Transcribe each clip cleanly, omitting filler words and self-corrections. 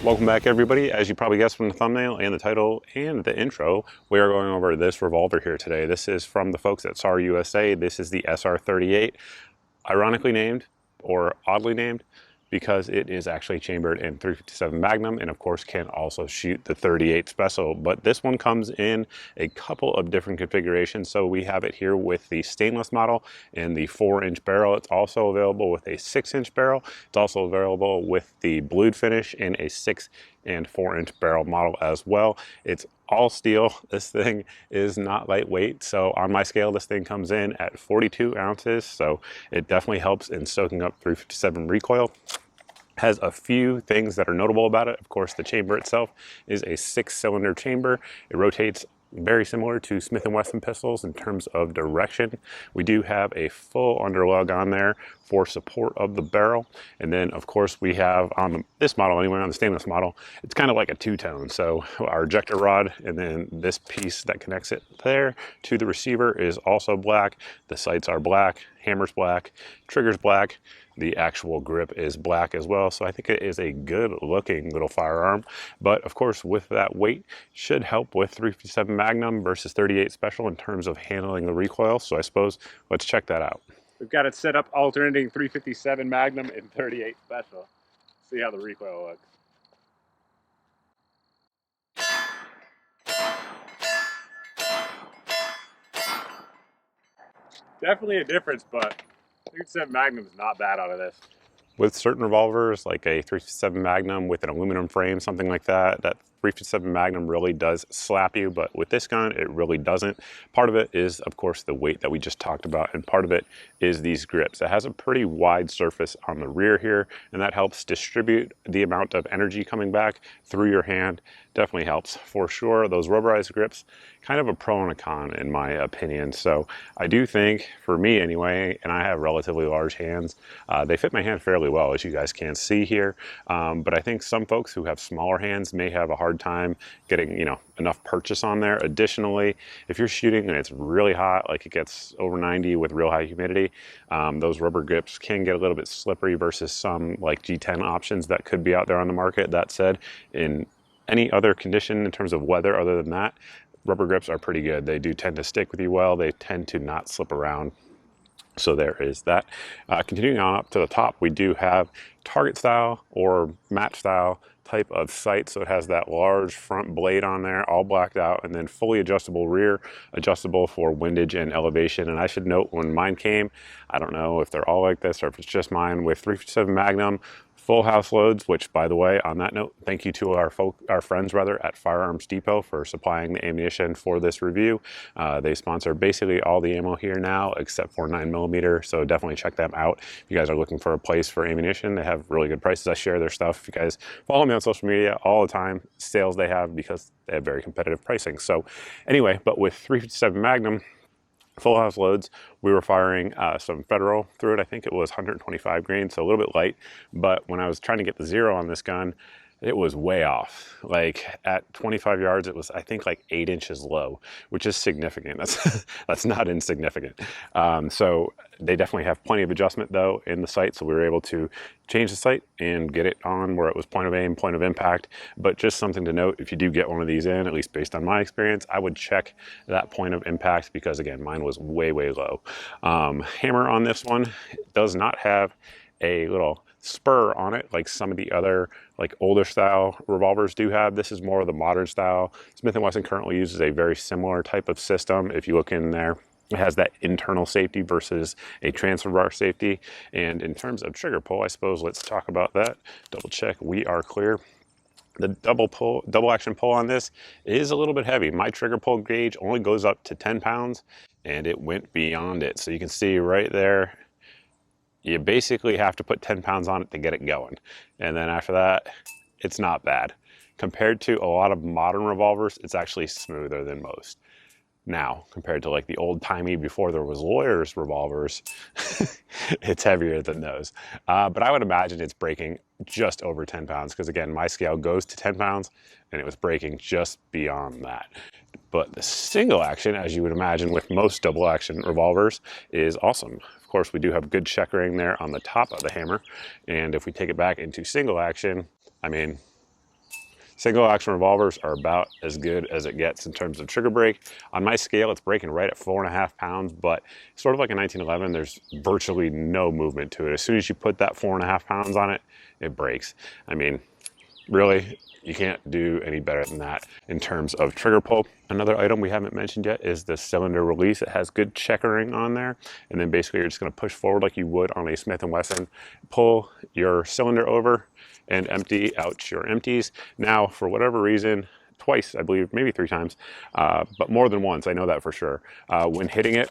Welcome back, everybody. As you probably guessed from the thumbnail and the title and the intro, we are going over this revolver here today. This is from the folks at SAR USA. This is the SR38, ironically named or oddly named because it is actually chambered in .357 Magnum and of course can also shoot the .38 Special. But this one comes in a couple of different configurations. So we have it here with the stainless model and the 4-inch barrel. It's also available with a 6-inch barrel. It's also available with the blued finish in a 6 and 4-inch barrel model as well. It's all steel. This thing is not lightweight. So on my scale, this thing comes in at 42 ounces. So it definitely helps in soaking up .357 recoil. Has a few things that are notable about it. Of course, the chamber itself is a 6-cylinder chamber. It rotates very similar to Smith & Wesson pistols in terms of direction. We do have a full underlug on there for support of the barrel. And then of course we have on this model anyway, on the stainless model, it's kind of like a two-tone. So our ejector rod and then this piece that connects it there to the receiver is also black. The sights are black, hammer's black, trigger's black. The actual grip is black as well. So I think it is a good looking little firearm. But of course, with that weight, should help with .357 Magnum versus .38 Special in terms of handling the recoil. So I suppose let's check that out. We've got it set up alternating .357 Magnum and .38 Special. See how the recoil looks. Definitely a difference, but .357 Magnum is not bad out of this. With certain revolvers, like a .357 Magnum with an aluminum frame, something like that, that .357 Magnum really does slap you, but with this gun, it really doesn't. Part of it is, of course, the weight that we just talked about, and part of it is these grips. It has a pretty wide surface on the rear here, and that helps distribute the amount of energy coming back through your hand. Definitely helps for sure. Those rubberized grips, kind of a pro and a con in my opinion. So I do think, for me anyway, and I have relatively large hands, they fit my hand fairly well, as you guys can see here. But I think some folks who have smaller hands may have a hard time getting, enough purchase on there. Additionally, if you're shooting and it's really hot, like it gets over 90 with real high humidity, those rubber grips can get a little bit slippery versus some like G10 options that could be out there on the market. That said, in any other condition in terms of weather other than that, rubber grips are pretty good. They do tend to stick with you well. They tend to not slip around. So there is that. Continuing on up to the top, we do have target style or match style type of sight. So it has that large front blade on there, all blacked out, and then fully adjustable rear, adjustable for windage and elevation. And I should note, when mine came, I don't know if they're all like this or if it's just mine, with .357 Magnum, full house loads, which, by the way, on that note, thank you to our friends at Firearms Depot for supplying the ammunition for this review. They sponsor basically all the ammo here now, except for 9mm, so definitely check them out. If you guys are looking for a place for ammunition, they have really good prices. I share their stuff. If you guys follow me on social media all the time, sales they have, because they have very competitive pricing. So anyway, but with .357 Magnum, full house loads, we were firing some Federal through it. I think it was 125 grain, so a little bit light. But when I was trying to get the zero on this gun, it was way off. Like at 25 yards, it was, I think, like 8 inches low, which is significant. That's not insignificant. So they definitely have plenty of adjustment though in the sight. So we were able to change the sight and get it on where it was point of aim, point of impact. But just something to note, if you do get one of these in, at least based on my experience, I would check that point of impact, because again, mine was way, way low. Hammer on this one does not have a little spur on it like some of the other like older style revolvers do have. This is more of the modern style. Smith & Wesson currently uses a very similar type of system. If you look in there, it has that internal safety versus a transfer bar safety. And in terms of trigger pull, I suppose let's talk about that. Double check we are clear. The double action pull on this is a little bit heavy. My trigger pull gauge only goes up to 10 pounds and it went beyond it. So you can see right there, you basically have to put 10 pounds on it to get it going. And then after that, it's not bad. Compared to a lot of modern revolvers, it's actually smoother than most. Now, compared to like the old timey before there was lawyers revolvers, it's heavier than those. But I would imagine it's breaking just over 10 pounds, because again, my scale goes to 10 pounds and it was breaking just beyond that. But the single action, as you would imagine with most double action revolvers, is awesome. Of course, we do have good checkering there on the top of the hammer. And if we take it back into single action, I mean, Single action revolvers are about as good as it gets in terms of trigger break. On my scale, it's breaking right at 4.5 pounds, but sort of like a 1911, there's virtually no movement to it. As soon as you put that 4.5 pounds on it, it breaks. I mean, really, you can't do any better than that in terms of trigger pull. Another item we haven't mentioned yet is the cylinder release. It has good checkering on there, and then basically you're just going to push forward like you would on a Smith & Wesson, pull your cylinder over and empty out your empties. Now, for whatever reason, twice, I believe, maybe 3 times, but more than once, I know that for sure, when hitting it,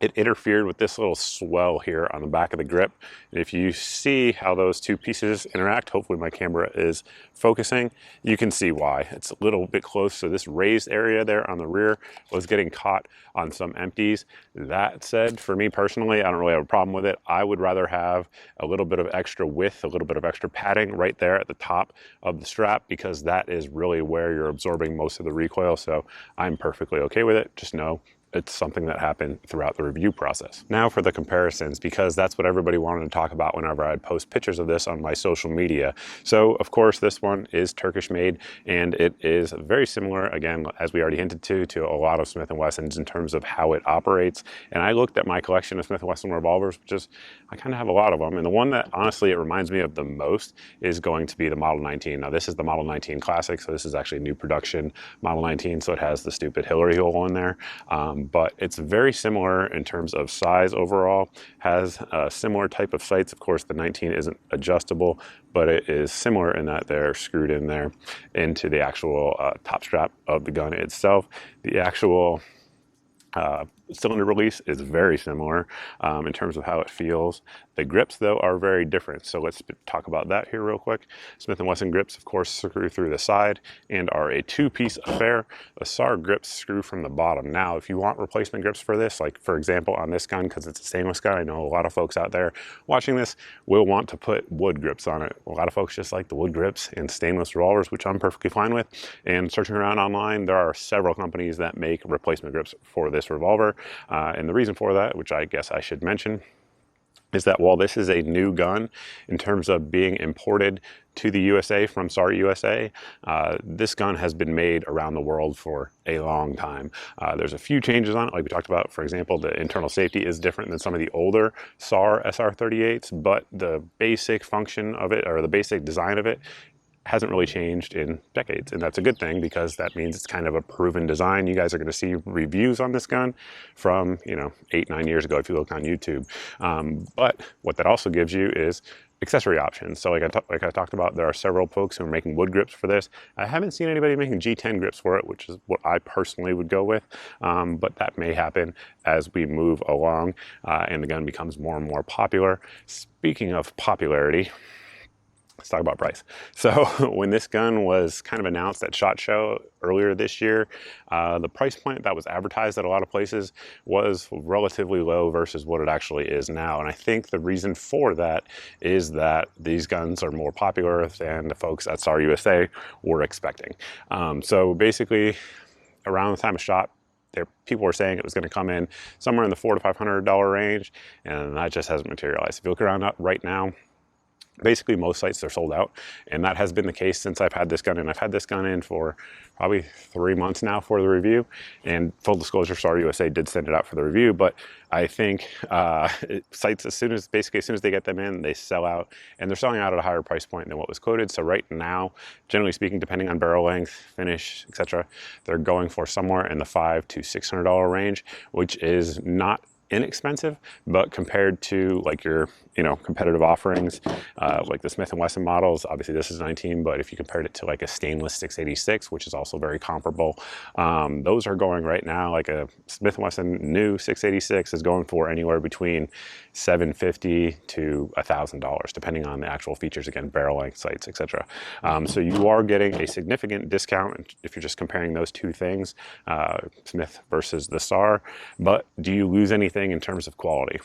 it interfered with this little swell here on the back of the grip. And if you see how those two pieces interact, hopefully my camera is focusing, you can see why. It's a little bit close, so this raised area there on the rear was getting caught on some empties. That said, for me personally, I don't really have a problem with it. I would rather have a little bit of extra width, a little bit of extra padding right there at the top of the strap, because that is really where you're absorbing most of the recoil. So I'm perfectly okay with it. Just know it's something that happened throughout the review process. Now for the comparisons, because that's what everybody wanted to talk about whenever I'd post pictures of this on my social media. So of course this one is Turkish made, and it is very similar, again, as we already hinted to a lot of Smith & Wessons in terms of how it operates. And I looked at my collection of Smith & Wesson revolvers, which is, I kind of have a lot of them. And the one that honestly it reminds me of the most is going to be the Model 19. Now this is the Model 19 Classic, so this is actually new production Model 19, so it has the stupid Hillary hole on there. But it's very similar in terms of size overall, has a similar type of sights. Of course, the 19 isn't adjustable, but it is similar in that they're screwed in there into the actual top strap of the gun itself. The actual cylinder release is very similar in terms of how it feels. The grips, though, are very different. So let's talk about that here real quick. Smith & Wesson grips, of course, screw through the side and are a 2-piece affair. The SAR grips screw from the bottom. Now, if you want replacement grips for this, like for example on this gun, because it's a stainless gun, I know a lot of folks out there watching this will want to put wood grips on it. A lot of folks just like the wood grips in stainless revolvers, which I'm perfectly fine with. And searching around online, there are several companies that make replacement grips for this revolver. And the reason for that, which I guess I should mention, is that while this is a new gun in terms of being imported to the USA from SAR USA, this gun has been made around the world for a long time. There's a few changes on it, like we talked about. For example, the internal safety is different than some of the older SAR SR38s, but the basic function of it, or the basic design of it, hasn't really changed in decades, and that's a good thing because that means it's kind of a proven design. You guys are going to see reviews on this gun from 8-9 years ago if you look on YouTube. But what that also gives you is accessory options. So like I talked about, there are several folks who are making wood grips for this. I haven't seen anybody making G10 grips for it, which is what I personally would go with, but that may happen as we move along and the gun becomes more and more popular. Speaking of popularity, let's talk about price. So when this gun was kind of announced at SHOT Show earlier this year, the price point that was advertised at a lot of places was relatively low versus what it actually is now. And I think the reason for that is that these guns are more popular than the folks at SAR USA were expecting. So basically, around the time of SHOT, people were saying it was going to come in somewhere in the $400 to $500 range, and that just hasn't materialized. If you look around right now, basically most sites are sold out, and that has been the case since I've had this gun in. I've had this gun in for probably 3 months now for the review, and full disclosure, SAR USA did send it out for the review, but I think sites, as soon as they get them in, they sell out, and they're selling out at a higher price point than what was quoted. So right now, generally speaking, depending on barrel length, finish, etc., they're going for somewhere in the $500 to $600 range, which is not inexpensive, but compared to like your competitive offerings like the Smith & Wesson models, obviously this is 19, but if you compared it to like a stainless 686, which is also very comparable, those are going right now, like a Smith & Wesson new 686 is going for anywhere between $750 to $1,000 depending on the actual features, again, barrel length, sights, etc. So you are getting a significant discount if you're just comparing those two things, Smith versus the SAR. But do you lose anything in terms of quality?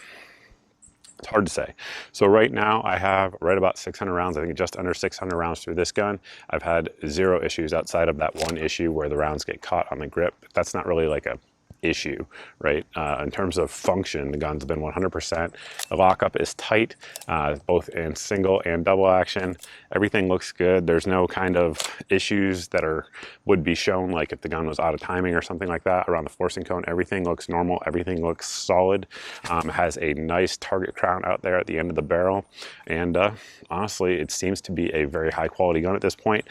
It's hard to say. So right now I have right about 600 rounds, I think just under 600 rounds through this gun. I've had 0 issues outside of that one issue where the rounds get caught on the grip. That's not really like a issue, right? In terms of function, the gun's been 100%. The lockup is tight, both in single and double action. Everything looks good. There's no kind of issues that would be shown, like if the gun was out of timing or something like that around the forcing cone. Everything looks normal. Everything looks solid. Has a nice target crown out there at the end of the barrel. And honestly, it seems to be a very high quality gun at this point.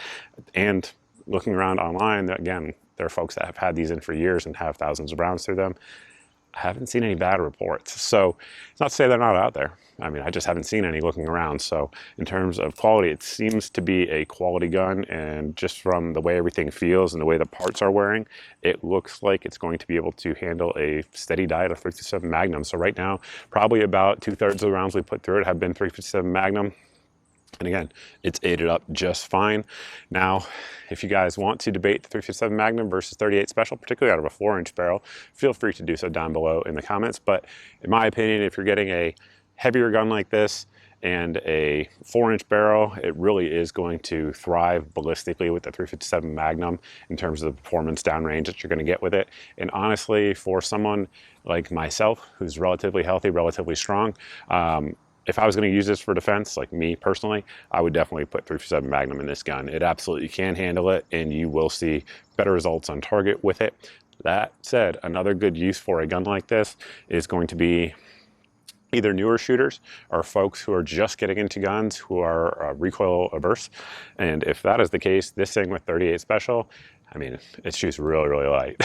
And looking around online, again, there are folks that have had these in for years and have thousands of rounds through them. I haven't seen any bad reports. So it's not to say they're not out there. I mean, I just haven't seen any looking around. So in terms of quality, it seems to be a quality gun. And just from the way everything feels and the way the parts are wearing, it looks like it's going to be able to handle a steady diet of 357 Magnum. So right now, probably about 2/3 of the rounds we put through it have been 357 Magnum. And again, it's aided up just fine. Now, if you guys want to debate the 357 Magnum versus 38 Special, particularly out of a 4-inch barrel, feel free to do so down below in the comments. But in my opinion, if you're getting a heavier gun like this and a 4-inch barrel, it really is going to thrive ballistically with the 357 Magnum in terms of the performance downrange that you're going to get with it. And honestly, for someone like myself, who's relatively healthy, relatively strong, if I was going to use this for defense, like me personally, I would definitely put 357 Magnum in this gun. It absolutely can handle it, and you will see better results on target with it. That said, another good use for a gun like this is going to be either newer shooters or folks who are just getting into guns who are recoil averse. And if that is the case, this thing with 38 Special, I mean, it shoots really, really light.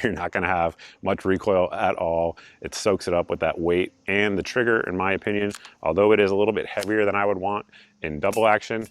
You're not going to have much recoil at all. It soaks it up with that weight. And the trigger, in my opinion, although it is a little bit heavier than I would want in double action,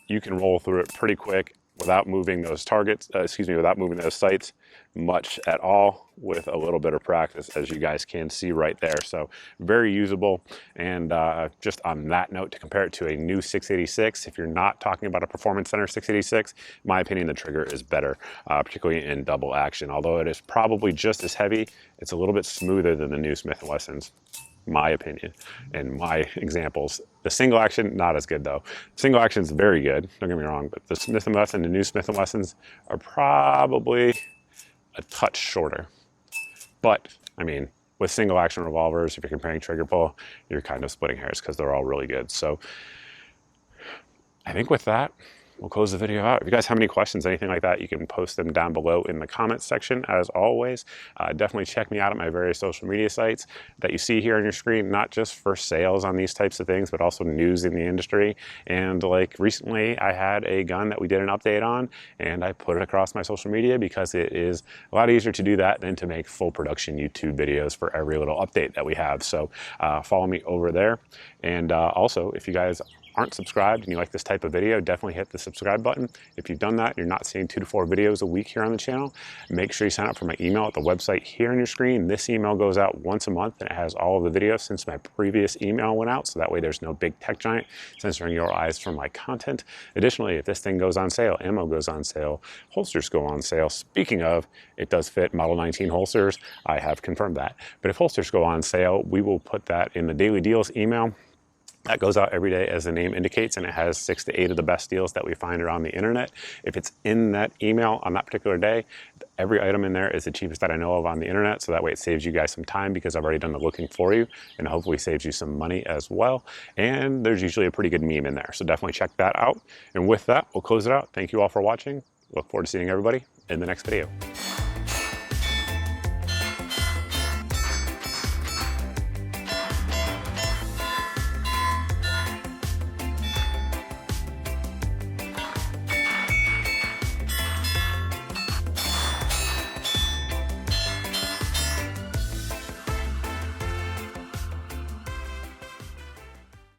you can roll through it pretty quick without moving those targets, without moving those sights much at all, with a little bit of practice, as you guys can see right there. So very usable. And just on that note, to compare it to a new 686, if you're not talking about a Performance Center 686, in my opinion, the trigger is better, particularly in double action. Although it is probably just as heavy, it's a little bit smoother than the new Smith & Wessons, my opinion and my examples. The single action, not as good though. Single action is very good, don't get me wrong, but the Smith & Wesson, the new Smith & Wessons are probably a touch shorter. But I mean, with single action revolvers, if you're comparing trigger pull, you're kind of splitting hairs because they're all really good. So I think with that, we'll close the video out. If you guys have any questions, anything like that, you can post them down below in the comments section. As always, definitely check me out at my various social media sites that you see here on your screen, not just for sales on these types of things, but also news in the industry. And like recently, I had a gun that we did an update on, and I put it across my social media because it is a lot easier to do that than to make full production YouTube videos for every little update that we have. So follow me over there. And also, if you guys aren't subscribed and you like this type of video, definitely hit the subscribe button. If you've done that, you're not seeing 2 to 4 videos a week here on the channel, make sure you sign up for my email at the website here on your screen. This email goes out once a month, and it has all of the videos since my previous email went out, so that way there's no big tech giant censoring your eyes from my content. Additionally, if this thing goes on sale, ammo goes on sale, holsters go on sale. Speaking of, it does fit Model 19 holsters. I have confirmed that. But if holsters go on sale, we will put that in the daily deals email. That goes out every day, as the name indicates, and it has 6 to 8 of the best deals that we find around the internet. If it's in that email on that particular day, every item in there is the cheapest that I know of on the internet, so that way it saves you guys some time because I've already done the looking for you, and hopefully saves you some money as well. And there's usually a pretty good meme in there, so definitely check that out. And with that, we'll close it out. Thank you all for watching. Look forward to seeing everybody in the next video.